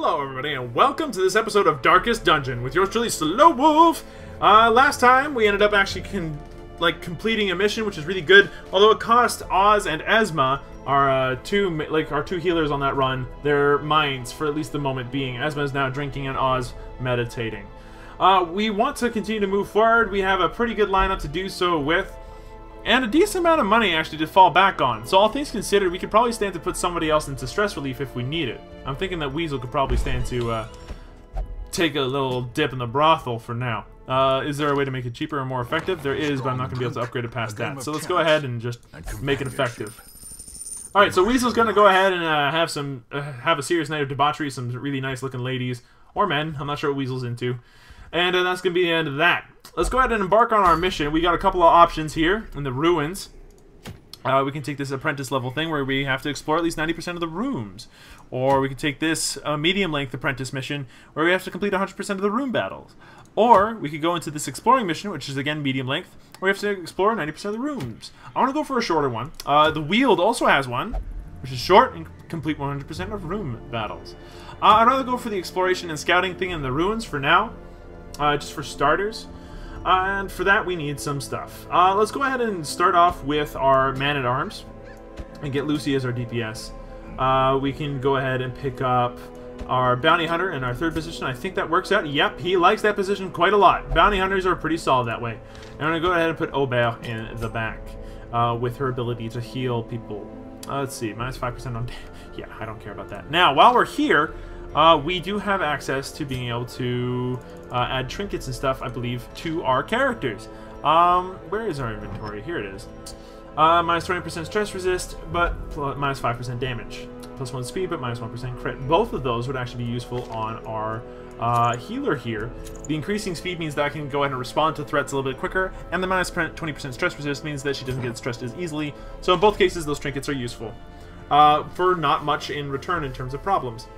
Hello everybody and welcome to this episode of Darkest Dungeon with yours truly, SlowWolf. Last time we ended up actually completing a mission, which is really good. Although it cost Oz and Esma, our two healers on that run, their minds for at least the moment being. Esma is now drinking and Oz meditating. We want to continue to move forward. We have a pretty good lineup to do so with, and a decent amount of money actually to fall back on. So all things considered, we could probably stand to put somebody else into stress relief if we need it. I'm thinking that Weasel could probably stand to take a little dip in the brothel for now. Is there a way to make it cheaper or more effective? There is, but I'm not going to be able to upgrade it past that. So let's go ahead and just make it effective. Alright, so Weasel's going to go ahead and have a serious night of debauchery, some really nice looking ladies, or men, I'm not sure what Weasel's into. And that's going to be the end of that. Let's go ahead and embark on our mission. We got a couple of options here in the ruins. We can take this apprentice level thing where we have to explore at least 90% of the rooms. Or we can take this medium length apprentice mission where we have to complete 100% of the room battles. Or we could go into this exploring mission, which is again medium length, where we have to explore 90% of the rooms. I want to go for a shorter one. The Wield also has one, which is short and complete 100% of room battles. I'd rather go for the exploration and scouting thing in the ruins for now. Just for starters. And for that we need some stuff. Let's go ahead and start off with our Man-at-Arms and get Lucy as our DPS. We can go ahead and pick up our Bounty Hunter in our third position. I think that works out. Yep, he likes that position quite a lot. Bounty Hunters are pretty solid that way. And I'm going to go ahead and put Aubert in the back with her ability to heal people. Let's see, minus 5% on... Yeah, I don't care about that. Now, while we're here, we do have access to being able to add trinkets and stuff, I believe, to our characters. Where is our inventory? Here it is. Minus 20% stress resist, but minus 5% damage. Plus 1 speed, but minus 1% crit. Both of those would actually be useful on our healer here. The increasing speed means that I can go ahead and respond to threats a little bit quicker, and the minus 20% stress resist means that she doesn't get stressed as easily. So in both cases, those trinkets are useful. For not much in return in terms of problems.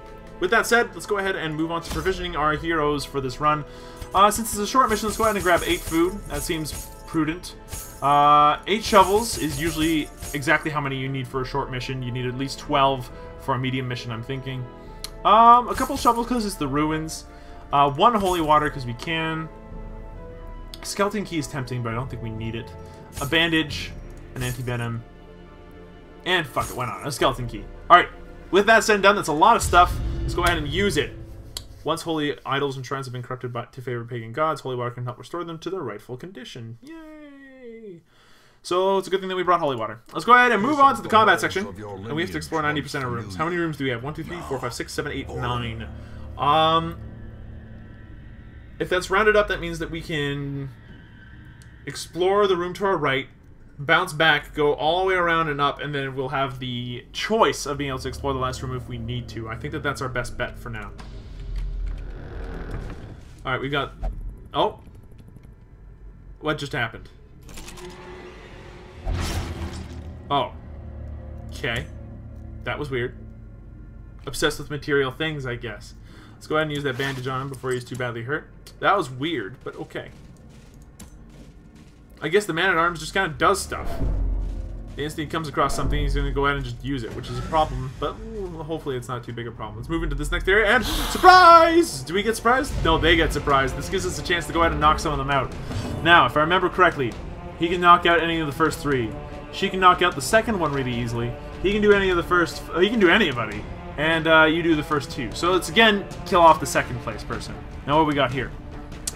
With that said, let's go ahead and move on to provisioning our heroes for this run. Since it's a short mission, let's go ahead and grab 8 food. That seems prudent. 8 shovels is usually exactly how many you need for a short mission. You need at least 12 for a medium mission, I'm thinking. A couple shovels because it's the ruins. 1 holy water because we can. Skeleton key is tempting, but I don't think we need it. A bandage, an anti-venom, and fuck it, why not? A skeleton key. Alright, with that said and done, that's a lot of stuff. Let's go ahead and use it. Once holy idols and shrines have been corrupted to favor pagan gods, holy water can help restore them to their rightful condition. Yay! So it's a good thing that we brought holy water. Let's go ahead and move on to the combat section. And we have to explore 90% of rooms. How many rooms do we have? 1, 2, 3, 4, 5, 6, 7, 8, 9. If that's rounded up, that means that we can explore the room to our right, bounce back, go all the way around and up, and then we'll have the choice of being able to explore the last room if we need to. I think that that's our best bet for now. Alright, we got... Oh! What just happened? Oh. Okay. That was weird. Obsessed with material things, I guess. Let's go ahead and use that bandage on him before he's too badly hurt. That was weird, but okay. I guess the Man-at-Arms just kind of does stuff. The instant he comes across something, he's going to go ahead and just use it, which is a problem, but hopefully it's not too big a problem. Let's move into this next area, and surprise! Do we get surprised? No, they get surprised. This gives us a chance to go ahead and knock some of them out. Now, if I remember correctly, he can knock out any of the first 3. She can knock out the second one really easily. He can do any of the first... He can do anybody. And you do the first 2. So let's, again, kill off the second place person. Now what we got here?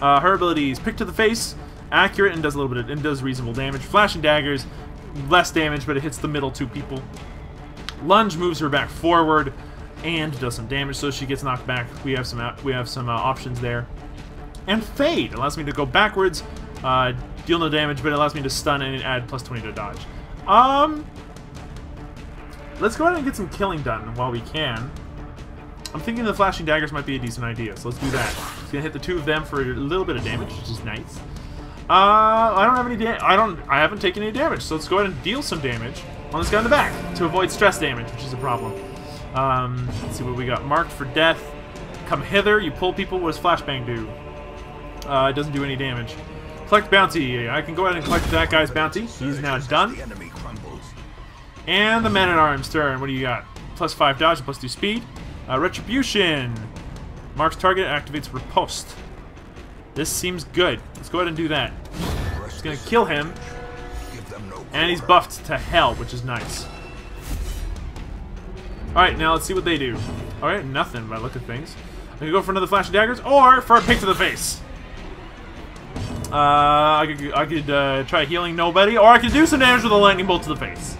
Her abilities, pick to the face... Accurate and does a little bit of, and does reasonable damage. Flash and daggers, less damage, but it hits the middle 2 people. Lunge moves her back forward and does some damage, so she gets knocked back. We have some options there. And fade allows me to go backwards, deal no damage, but it allows me to stun and add plus 20 to dodge. Let's go ahead and get some killing done while we can. I'm thinking the flashing daggers might be a decent idea, so let's do that. It's gonna hit the 2 of them for a little bit of damage, which is nice. I don't have any I haven't taken any damage, so let's go ahead and deal some damage on this guy in the back to avoid stress damage, which is a problem. Let's see what we got. Marked for death. Come hither. You pull people. What does flashbang do? It doesn't do any damage. Collect bounty. I can go ahead and collect that guy's bounty. He's now done. And the Man-at-Arms turn. What do you got? Plus 5 dodge, plus 2 speed. Retribution. Marks target, activates riposte. This seems good. Let's go ahead and do that. Just gonna kill him. And he's buffed to hell, which is nice. Alright, now let's see what they do. Alright, nothing by the look of things. I can go for another flash of daggers, or for a pick to the face. I could try healing nobody, or I could do some damage with a lightning bolt to the face.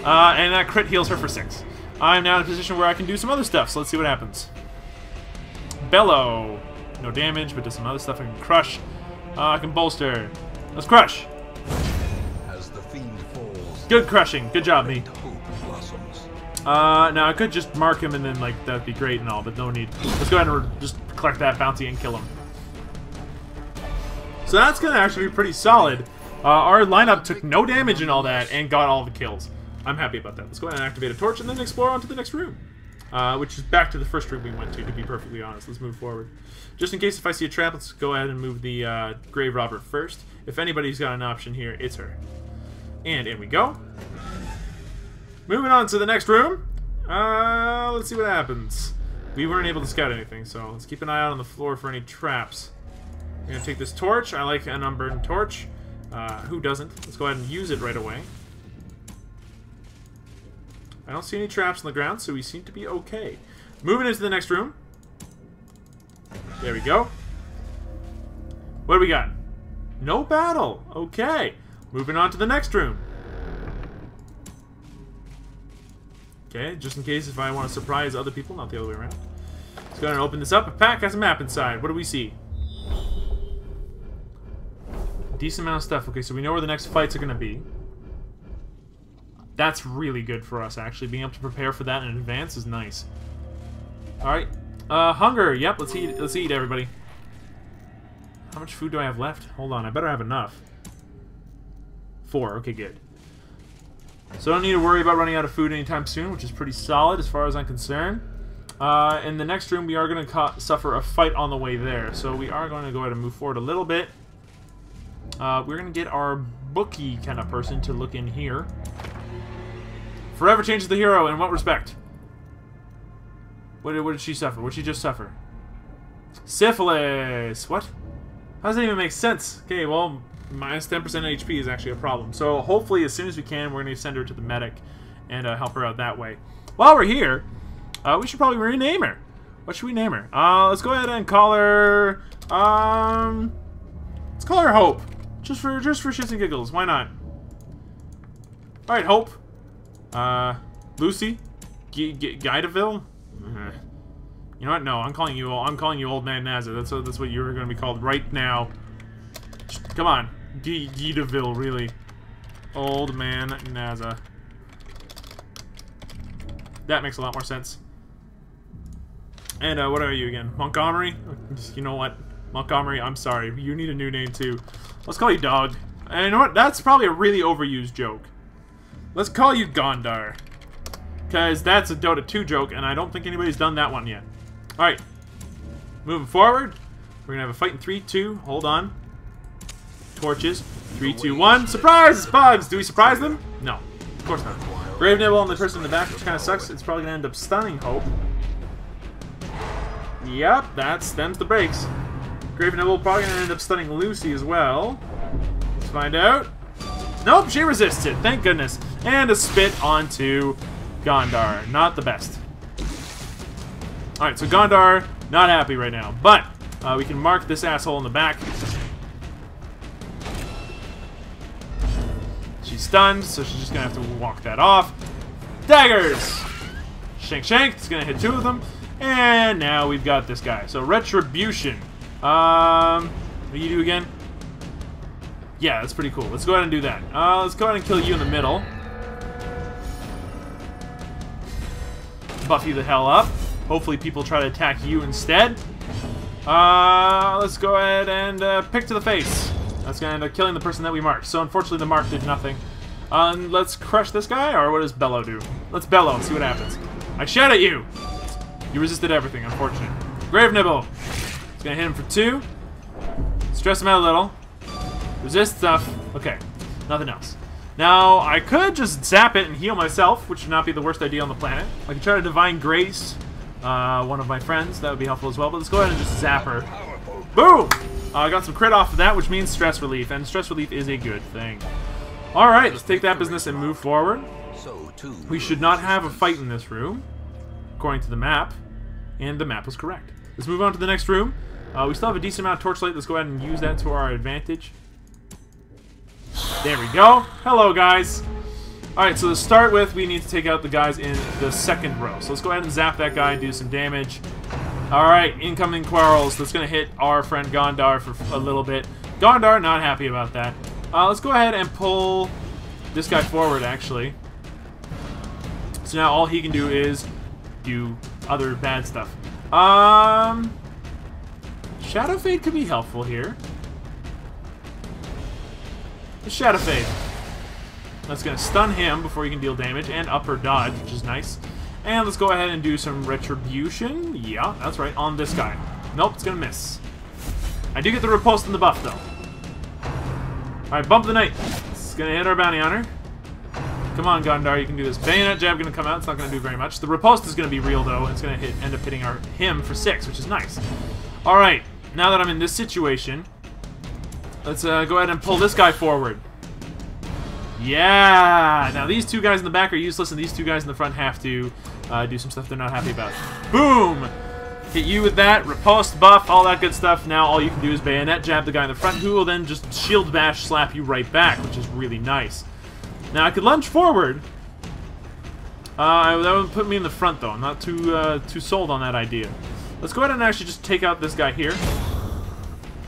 And that crit heals her for 6. I'm now in a position where I can do some other stuff, so let's see what happens. Bellow. No damage, but does some other stuff. I can crush. I can bolster. Let's crush. As the fiend falls, good crushing. Good job, me. Now I could just mark him and then, like, that'd be great and all, but no need. Let's go ahead and just collect that bounty and kill him. So that's gonna actually be pretty solid. Our lineup took no damage and all that and got all the kills. I'm happy about that. Let's go ahead and activate a torch and then explore onto the next room. Which is back to the first room we went to be perfectly honest. Let's move forward. Just in case if I see a trap, let's go ahead and move the grave robber first. If anybody's got an option here, it's her. And in we go. Moving on to the next room. Let's see what happens. We weren't able to scout anything, so let's keep an eye out on the floor for any traps. I'm gonna take this torch. I like an unburned torch. Who doesn't? Let's go ahead and use it right away. I don't see any traps on the ground, so we seem to be okay. Moving into the next room. There we go. What do we got? No battle. Okay. Moving on to the next room. Okay, just in case if I want to surprise other people, not the other way around. Let's go ahead and open this up. A pack has a map inside. What do we see? Decent amount of stuff. Okay, so we know where the next fights are going to be. That's really good for us, actually. Being able to prepare for that in advance is nice. Alright. Hunger. Yep, let's eat. Let's eat, everybody. How much food do I have left? Hold on, I better have enough. 4. Okay, good. So I don't need to worry about running out of food anytime soon, which is pretty solid as far as I'm concerned. In the next room, we are going to suffer a fight on the way there. So we are going to go ahead and move forward a little bit. We're going to get our bookie kind of person to look in here. Forever changes the hero. In what respect? What did she suffer? What did she just suffer? Syphilis. What? How does that even make sense? Okay, well, minus 10% HP is actually a problem. So hopefully as soon as we can, we're going to send her to the medic and help her out that way. While we're here, we should probably rename her. What should we name her? Let's go ahead and call her... let's call her Hope. Just for shits and giggles. Why not? Alright, Hope. Lucy? Guideville? You know what? No, I'm calling you Old Man Naaza. That's what you're going to be called right now. Come on, Guideville, really. Old Man Naaza. That makes a lot more sense. And what are you again? Montgomery? You know what? Montgomery, I'm sorry. You need a new name too. Let's call you Dog. And you know what? That's probably a really overused joke. Let's call you Gondar. Because that's a Dota 2 joke, and I don't think anybody's done that one yet. Alright. Moving forward. We're going to have a fight in 3, 2. Hold on. Torches. 3, 2, 1. Surprise! It's bugs! Do we surprise them? No. Of course not. Grave Nibble on the person in the back, which kind of sucks. It's probably going to end up stunning Hope. Yep, them's the breaks. Grave Nibble probably going to end up stunning Lucy as well. Let's find out. Nope, she resists it. Thank goodness. And a spit onto Gondar. Not the best. Alright, so Gondar, not happy right now. But we can mark this asshole in the back. She's stunned, so she's just going to have to walk that off. Daggers! Shank Shank. It's going to hit 2 of them. And now we've got this guy. So Retribution. What do you do again? Yeah, that's pretty cool. Let's go ahead and do that. Let's go ahead and kill you in the middle. Buff you the hell up. Hopefully people try to attack you instead. Let's go ahead and pick to the face. That's going to end up killing the person that we marked. So unfortunately the mark did nothing. Let's crush this guy, or what does Bellow do? Let's Bellow and see what happens. I shout at you! You resisted everything, unfortunate. Grave Nibble. It's going to hit him for 2. Stress him out a little. Resist stuff. Okay, nothing else. Now, I could just zap it and heal myself, which would not be the worst idea on the planet. I could try to Divine Grace one of my friends. That would be helpful as well. But let's go ahead and just zap her. Boom! I got some crit off of that, which means stress relief, and stress relief is a good thing. Alright, let's take that business and move forward. We should not have a fight in this room, according to the map, and the map was correct. Let's move on to the next room. We still have a decent amount of torchlight. Let's go ahead and use that to our advantage. There we go. Hello, guys. Alright, so to start with, we need to take out the guys in the second row. So let's go ahead and zap that guy and do some damage. Alright, incoming quarrels. That's going to hit our friend Gondar for a little bit. Gondar, not happy about that. Let's go ahead and pull this guy forward, actually. So now all he can do is do other bad stuff. Shadow Fade could be helpful here. Shadow Fade. That's going to stun him before he can deal damage, and upper dodge, which is nice. And let's go ahead and do some retribution. Yeah, that's right, on this guy. Nope, it's going to miss. I do get the riposte and the buff, though. Alright, Bump of the Night. It's going to hit our bounty hunter. Come on, Gondar, you can do this. Bayonet jab going to come out. It's not going to do very much. The riposte is going to be real, though. It's going to end up hitting him for 6, which is nice. Alright, now that I'm in this situation, let's go ahead and pull this guy forward. Yeah! Now these two guys in the back are useless, and these two guys in the front have to do some stuff they're not happy about. Boom! Hit you with that, riposte, buff, all that good stuff. Now all you can do is bayonet jab the guy in the front, who will then just shield bash slap you right back, which is really nice. Now I could lunge forward. That would put me in the front, though. I'm not too sold on that idea. Let's go ahead and actually just take out this guy here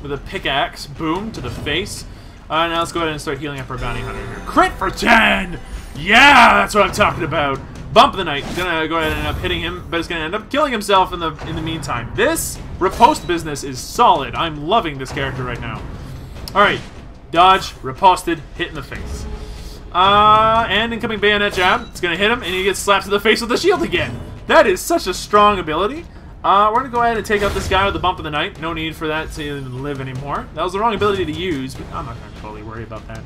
with a pickaxe. Boom, to the face. Now let's go ahead and start healing up our bounty hunter here. Crit for 10! Yeah, that's what I'm talking about. Bump of the Night. Gonna go ahead and end up hitting him, but it's gonna end up killing himself in the meantime. This riposte business is solid. I'm loving this character right now. Alright. Dodge, riposted, hit in the face. And incoming bayonet jab. It's gonna hit him, and he gets slapped to the face with the shield again. That is such a strong ability. We're gonna go ahead and take out this guy with the Bump of the Night. No need for that to even live anymore. That was the wrong ability to use, but I'm not gonna totally worry about that.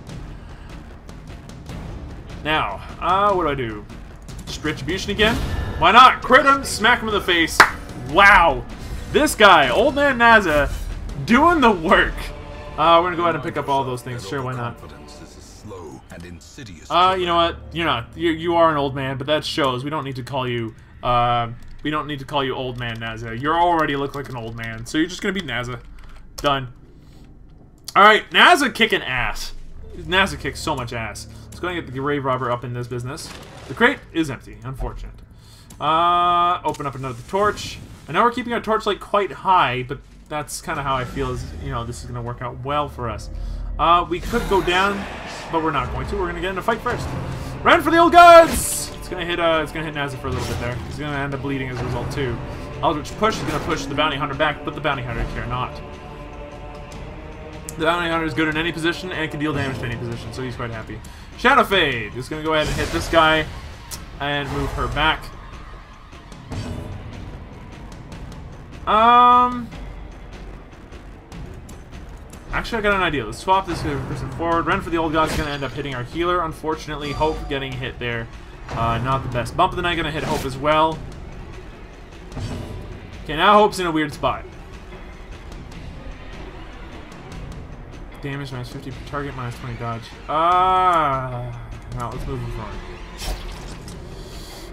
Now, what do? Just retribution again? Why not? Crit him, smack him in the face. Wow. This guy, Old Man Naaza, doing the work. We're gonna go ahead and pick up all those things. Sure, why not? You know what? You're not. You are an old man, but that shows. We don't need to call you, we don't need to call you Old Man Naaza. You already look like an old man, so you're just gonna be Naaza. Done. Alright, Naaza kicking ass. Naaza kicks so much ass. Let's go ahead and get the Grave Robber up in this business. The crate is empty. Unfortunate. Open up another torch. I know we're keeping our torchlight quite high, but that's kind of how I feel is, you know, this is going to work out well for us. We could go down, but we're not going to. We're going to get in a fight first. Run for the old gods! It's going to hit Naaza for a little bit there. He's going to end up bleeding as a result, too. Eldritch Push is going to push the Bounty Hunter back, but the Bounty Hunter care not. The Bounty Hunter is good in any position and can deal damage to any position, so he's quite happy. Shadow Fade is going to go ahead and hit this guy and move her back. Actually, I got an idea. Let's swap this person forward. Run for the old god's going to end up hitting our healer. Unfortunately, Hope getting hit there. Not the best. Bump of the Night going to hit Hope as well. Okay, now Hope's in a weird spot. Damage minus 50 per target, minus 20 dodge. Now let's move him forward.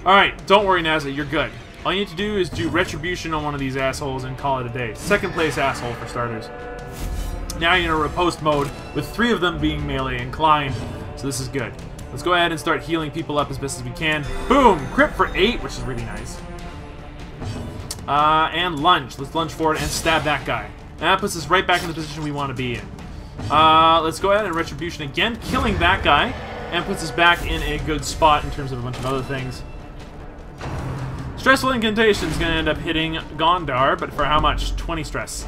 Alright, don't worry, Naaza, you're good. All you need to do is do Retribution on one of these assholes and call it a day. Second place asshole for starters. Now you're in a riposte mode, with 3 of them being melee inclined, so this is good. Let's go ahead and start healing people up as best as we can. Boom! Crit for 8, which is really nice. And lunge. Let's lunge forward and stab that guy. And that puts us right back in the position we want to be in. Let's go ahead and Retribution again, killing that guy, and puts us back in a good spot in terms of a bunch of other things. Stressful Incantation is going to end up hitting Gondar, but for how much? 20 stress.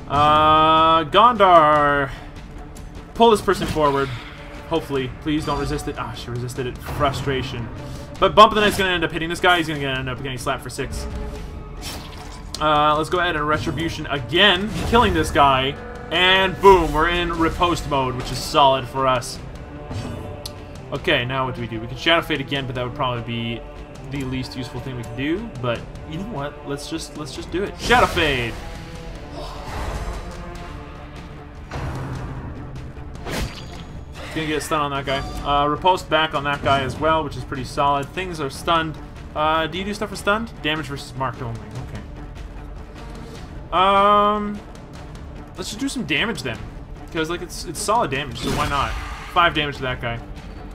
Gondar, pull this person forward. Hopefully. Please don't resist it. Ah, she resisted it. Frustration. But Bump of the Night's going to end up hitting this guy. He's going to end up getting slapped for 6. Let's go ahead and Retribution again, killing this guy. And boom, we're in riposte mode, which is solid for us. Okay, now what do? We can Shadow Fade again, but that would probably be the least useful thing we can do, but you know what? Let's just do it. Shadow Fade. Gonna get a stun on that guy. Riposte back on that guy as well, which is pretty solid. Things are stunned. Do you do stuff for stunned? Damage versus marked only. Okay. Let's just do some damage then, because like it's solid damage, so why not? 5 damage to that guy.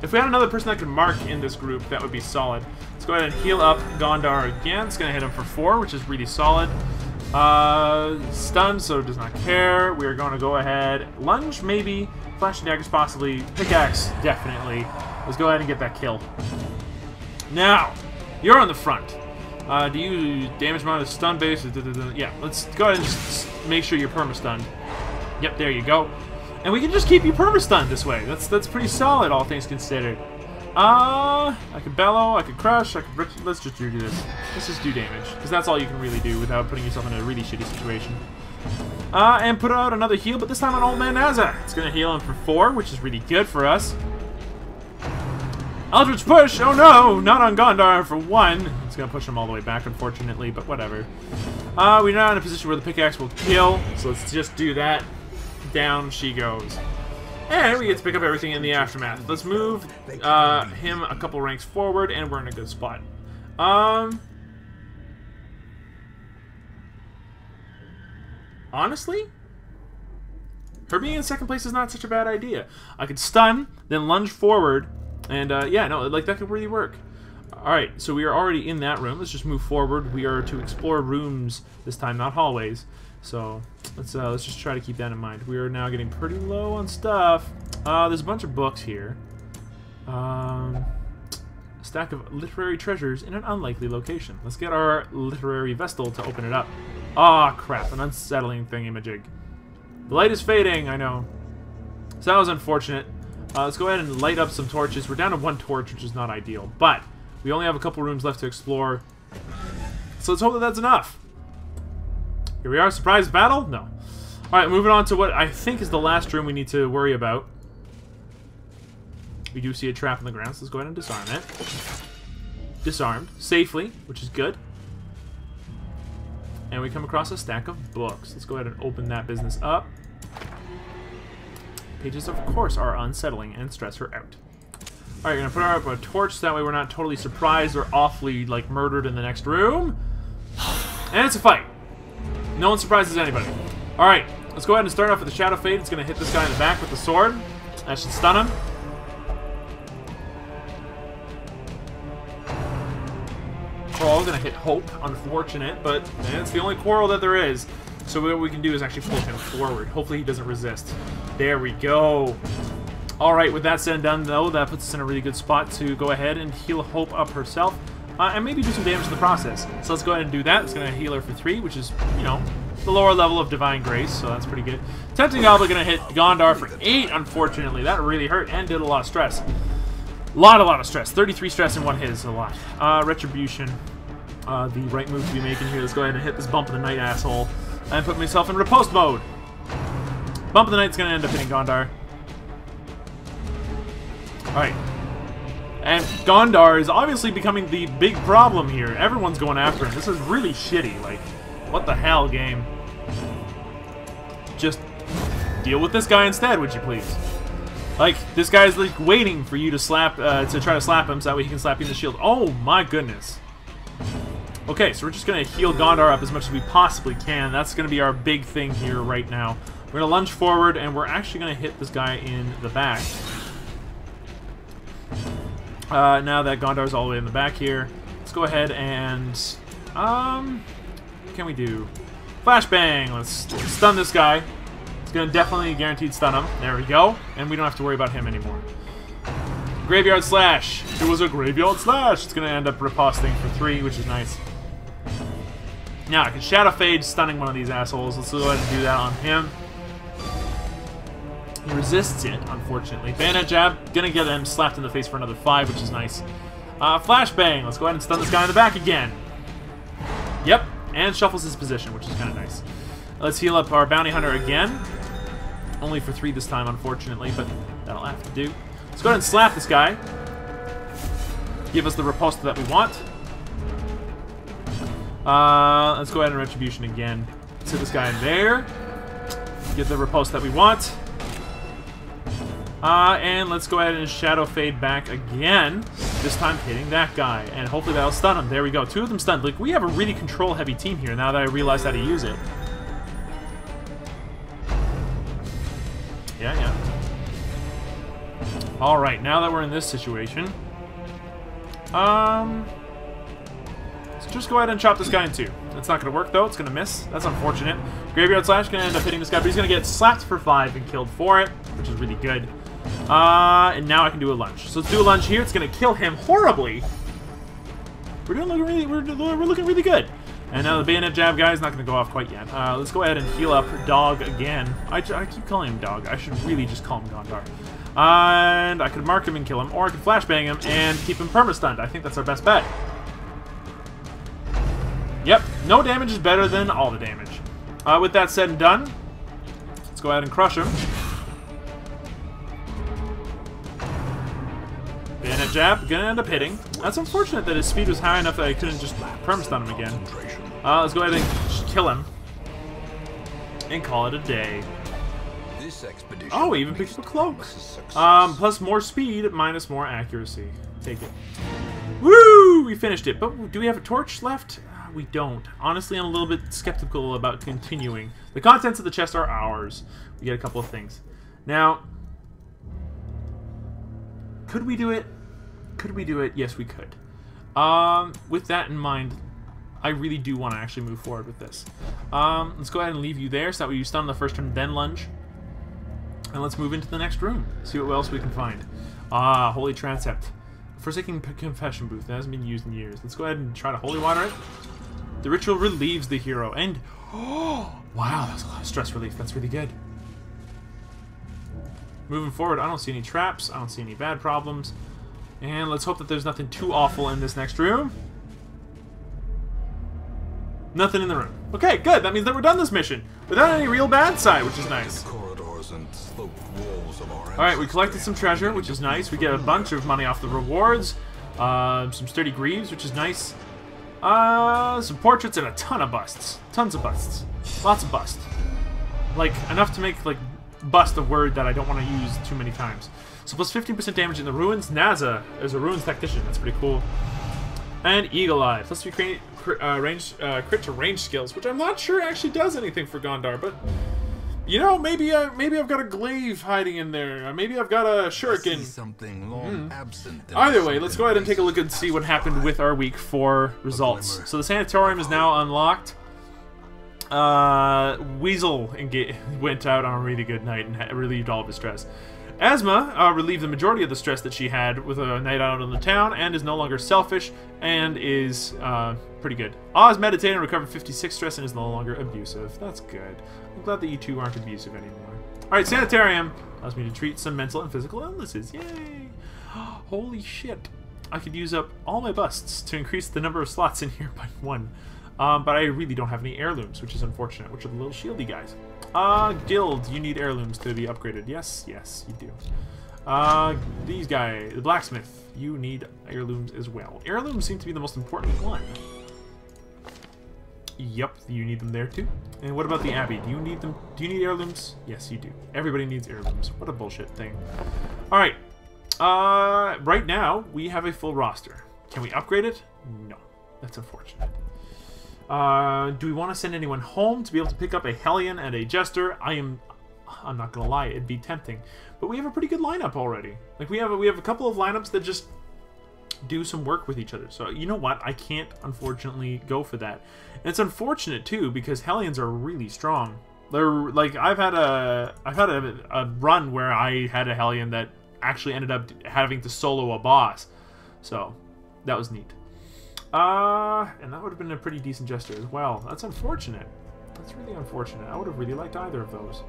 If we had another person that could mark in this group, that would be solid. Let's go ahead and heal up Gondar again. It's gonna hit him for 4, which is really solid. Stunned, so does not care. We are going to go ahead. Lunge, maybe. Flashing daggers, possibly. Pickaxe, definitely. Let's go ahead and get that kill. Now, you're on the front. Do you damage amount of stun base? Yeah, let's go ahead and just make sure you're perma-stunned. Yep, there you go. And we can just keep you perma-stunned this way. That's pretty solid, all things considered. I could bellow, I could crush, I could... Let's just do this. Let's just do damage, because that's all you can really do without putting yourself in a really shitty situation. And put out another heal, but this time on old Man Naaza. It's going to heal him for 4, which is really good for us. Eldritch Push! Oh no! Not on Gondar for 1. It's going to push him all the way back, unfortunately, but whatever. We're now in a position where the pickaxe will kill, so let's just do that. Down she goes. And we get to pick up everything in the aftermath. Let's move him a couple ranks forward, and we're in a good spot. Honestly, her being in second place is not such a bad idea. I could stun, then lunge forward, and yeah, no, like that could really work. Alright, so we are already in that room. Let's just move forward. We are to explore rooms this time, not hallways. So let's just try to keep that in mind. We are now getting pretty low on stuff. There's a bunch of books here. A stack of literary treasures in an unlikely location. Let's get our literary vestal to open it up. Ah, crap, an unsettling thingamajig. The light is fading, I know. So that was unfortunate. Let's go ahead and light up some torches. We're down to 1 torch, which is not ideal, but we only have a couple rooms left to explore. So let's hope that that's enough. Here we are, surprise battle? No. Alright, moving on to what I think is the last room we need to worry about. We do see a trap in the ground, so let's go ahead and disarm it. Disarmed. Safely, which is good. And we come across a stack of books. Let's go ahead and open that business up. Pages, of course, are unsettling and stress her out. Alright, we're going to put up a torch, so that way we're not totally surprised or awfully, like, murdered in the next room. And it's a fight. No one surprises anybody. Alright, let's go ahead and start off with the Shadow Fade. It's going to hit this guy in the back with the sword. That should stun him. Oh, going to hit Hope. Unfortunate, but it's the only quarrel that there is. So what we can do is actually pull him forward. Hopefully he doesn't resist. There we go. Alright, with that said and done, though, that puts us in a really good spot to go ahead and heal Hope up herself. And maybe do some damage in the process. So let's go ahead and do that. It's going to heal her for 3, which is, you know, the lower level of Divine Grace, so that's pretty good. Tempting Goblin going to hit Gondar for 8, unfortunately. That really hurt and did a lot of stress. A lot of stress. 33 stress in 1 hit is a lot. Retribution. The right move to be making here. Let's go ahead and hit this Bump of the Night asshole. And put myself in riposte mode. Bump of the Night's going to end up hitting Gondar. Alright. And Gondar is obviously becoming the big problem here. Everyone's going after him. This is really shitty. Like, what the hell, game? Just deal with this guy instead, would you please? Like, this guy's like waiting for you to slap, to try to slap him so that way he can slap you in the shield. Oh my goodness. Okay, so we're just going to heal Gondar up as much as we possibly can. That's going to be our big thing here right now. We're going to lunge forward, and we're actually going to hit this guy in the back. Now that Gondar's all the way in the back here, let's go ahead and... what can we do? Flashbang! Let's stun this guy. It's going to definitely guaranteed stun him. There we go. And we don't have to worry about him anymore. Graveyard Slash. It was a Graveyard Slash. It's going to end up riposting for 3, which is nice. Now, I can Shadow Fade, stunning one of these assholes. Let's go ahead and do that on him. He resists it, unfortunately. Bayonet Jab. Gonna get him slapped in the face for another 5, which is nice. Flashbang. Let's go ahead and stun this guy in the back again. Yep. And shuffles his position, which is kind of nice. Let's heal up our Bounty Hunter again. Only for 3 this time, unfortunately, but that'll have to do. Let's go ahead and slap this guy. Give us the riposte that we want. Let's go ahead and Retribution again. Let's hit this guy in there. Get the riposte that we want. And let's go ahead and Shadow Fade back again. This time hitting that guy. And hopefully that'll stun him. There we go. 2 of them stunned. Like, we have a really control-heavy team here now that I realize how to use it. Yeah, yeah. Alright, now that we're in this situation... let's just go ahead and chop this guy in 2. That's not going to work, though. It's going to miss. That's unfortunate. Graveyard Slash going to end up hitting this guy, but he's going to get slapped for 5 and killed for it, which is really good. And now I can do a lunge. So let's do a lunge here. It's going to kill him horribly. We're looking really good. And now the Bayonet Jab guy is not going to go off quite yet. Let's go ahead and heal up Dog again. I keep calling him Dog. I should really just call him Gondar. And I could mark him and kill him, or I could flashbang him and keep him perma-stunned. I think that's our best bet. Yep, no damage is better than all the damage. With that said and done, let's go ahead and crush him. Bayonet Jab, gonna end up hitting. That's unfortunate that his speed was high enough that I couldn't just perma-stun him again. Let's go ahead and kill him. And call it a day. Oh, he even picked up a cloak. Plus more speed, minus more accuracy. Take it. Woo! We finished it. But do we have a torch left? We don't. Honestly, I'm a little bit skeptical about continuing. The contents of the chest are ours. We get a couple of things. Now, could we do it? Could we do it? Yes, we could. With that in mind, I really do want to actually move forward with this. Let's go ahead and leave you there so that way you stun the first turn, then lunge. And let's move into the next room. See what else we can find. Holy Transept. Forsaken Confession Booth. That hasn't been used in years. Let's go ahead and try to Holy Water it. The ritual relieves the hero. And, oh, wow, that's a lot of stress relief. That's really good. Moving forward, I don't see any traps. I don't see any bad problems. And let's hope that there's nothing too awful in this next room. Nothing in the room. Okay, good. That means that we're done this mission without any real bad side, which is nice. Alright, we collected some treasure, which is nice. We get a bunch of money off the rewards. Some sturdy greaves, which is nice. Some portraits and a ton of busts. Tons of busts. Lots of bust. Like, enough to make, like, bust a word that I don't want to use too many times. So plus 15% damage in the ruins. Naaza is a ruins tactician. That's pretty cool. And Eagle Eye. Plus 3 crit to range skills, which I'm not sure actually does anything for Gondar, but... You know, maybe I've got a glaive hiding in there. Maybe I've got a shuriken. Either way, let's go ahead and take a look and see what happened with our week 4 results. So the sanatorium is now unlocked. Weasel went out on a really good night and relieved all of his stress. Asma relieved the majority of the stress that she had with a night out in the town and is no longer selfish and is pretty good. Oz meditated and recovered 56 stress and is no longer abusive. That's good. I'm glad that you two aren't abusive anymore. Alright, Sanitarium allows me to treat some mental and physical illnesses. Yay! Holy shit. I could use up all my busts to increase the number of slots in here by 1. But I really don't have any heirlooms, which is unfortunate, which are the little shieldy guys. Guild, you need heirlooms to be upgraded. Yes, yes, you do. These guys, the blacksmith, you need heirlooms as well. Heirlooms seem to be the most important one. Yep, you need them there too. And what about the Abbey? Do you need them? Do you need heirlooms? Yes, you do. Everybody needs heirlooms. What a bullshit thing. Alright. Right now, we have a full roster. Can we upgrade it? No. That's unfortunate. Do we want to send anyone home to be able to pick up a Hellion and a Jester? I'm not gonna lie, it'd be tempting. But we have a pretty good lineup already. Like we have a couple of lineups that just do some work with each other. So you know what? I can't unfortunately go for that. And it's unfortunate too because Hellions are really strong. They're like I've had a run where I had a Hellion that actually ended up having to solo a boss. So that was neat. And that would have been a pretty decent Jester as well. That's unfortunate. That's really unfortunate. I would have really liked either of those.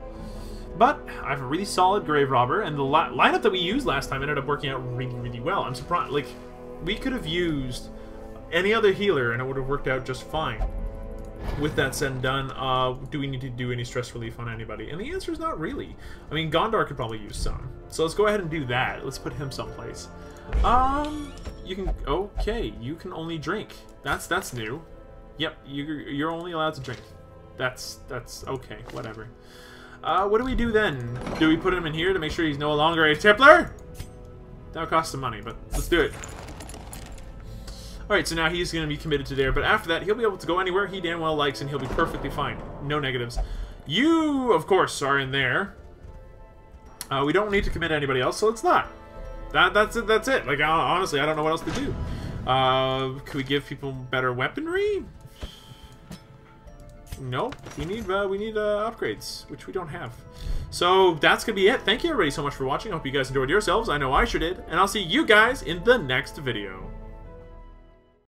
But I have a really solid Grave Robber, and the lineup that we used last time ended up working out really, really well. I'm surprised. Like, we could have used any other healer, and it would have worked out just fine. With that said and done, do we need to do any stress relief on anybody? And the answer is not really. I mean, Gondar could probably use some. So let's go ahead and do that. Let's put him someplace. You can... Okay, you can only drink. That's new. Yep, you're only allowed to drink. That's okay, whatever. What do we do then? Do we put him in here to make sure he's no longer a tippler? That'll cost some money, but let's do it. Alright, so now he's going to be committed to there, but after that, he'll be able to go anywhere he damn well likes, and he'll be perfectly fine. No negatives. You, of course, are in there. We don't need to commit anybody else, so it's not. That's it. That's it. Like, honestly, I don't know what else to do. Could we give people better weaponry? Nope. We need upgrades, which we don't have. So that's gonna be it. Thank you everybody so much for watching. I hope you guys enjoyed yourselves. I know I sure did, and I'll see you guys in the next video.